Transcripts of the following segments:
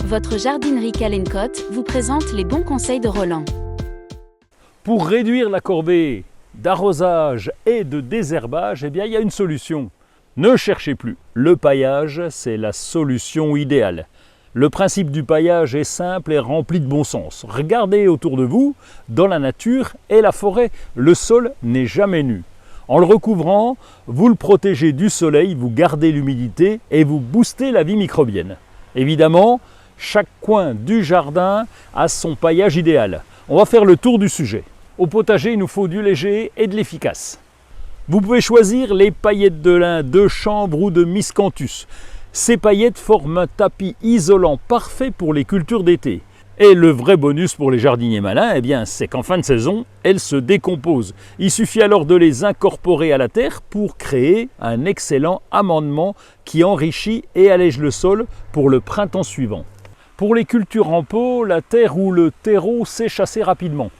Votre jardinerie Calencotte vous présente les bons conseils de Roland. Pour réduire la corvée d'arrosage et de désherbage, il y a une solution. Ne cherchez plus. Le paillage, c'est la solution idéale. Le principe du paillage est simple et rempli de bon sens. Regardez autour de vous, dans la nature et la forêt, le sol n'est jamais nu. En le recouvrant, vous le protégez du soleil, vous gardez l'humidité et vous boostez la vie microbienne. Évidemment, chaque coin du jardin a son paillage idéal. On va faire le tour du sujet. Au potager, il nous faut du léger et de l'efficace. Vous pouvez choisir les paillettes de lin, de chanvre ou de miscanthus. Ces paillettes forment un tapis isolant parfait pour les cultures d'été. Et le vrai bonus pour les jardiniers malins, c'est qu'en fin de saison, elles se décomposent. Il suffit alors de les incorporer à la terre pour créer un excellent amendement qui enrichit et allège le sol pour le printemps suivant. Pour les cultures en pot, la terre ou le terreau sèche assez rapidement.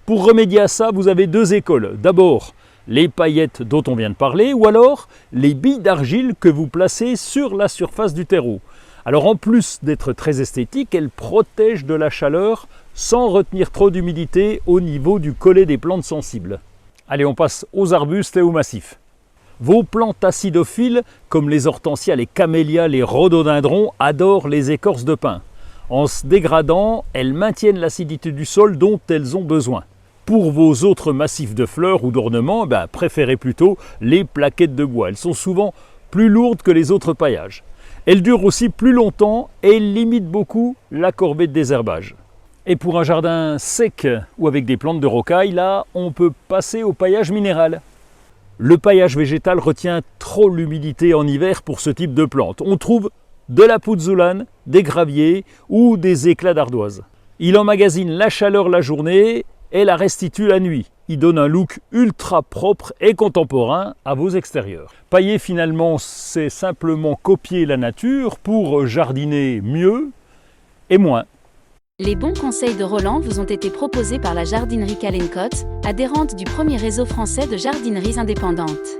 Pour remédier à ça, vous avez deux écoles. D'abord, les paillettes dont on vient de parler, ou alors les billes d'argile que vous placez sur la surface du terreau. Alors en plus d'être très esthétique, elles protègent de la chaleur sans retenir trop d'humidité au niveau du collet des plantes sensibles. Allez, on passe aux arbustes et aux massifs. Vos plantes acidophiles, comme les hortensias, les camélias, les rhododendrons, adorent les écorces de pin. En se dégradant, elles maintiennent l'acidité du sol dont elles ont besoin. Pour vos autres massifs de fleurs ou d'ornements, préférez plutôt les plaquettes de bois. Elles sont souvent plus lourdes que les autres paillages. Elles durent aussi plus longtemps et limitent beaucoup la corvée de désherbage. Et pour un jardin sec ou avec des plantes de rocaille, là, on peut passer au paillage minéral. Le paillage végétal retient trop l'humidité en hiver pour ce type de plante. On trouve de la pouzzolane, des graviers ou des éclats d'ardoise. Il emmagasine la chaleur la journée et la restitue la nuit. Il donne un look ultra propre et contemporain à vos extérieurs. Pailler finalement, c'est simplement copier la nature pour jardiner mieux et moins. Les bons conseils de Roland vous ont été proposés par la jardinerie Calencotte, adhérente du premier réseau français de jardineries indépendantes.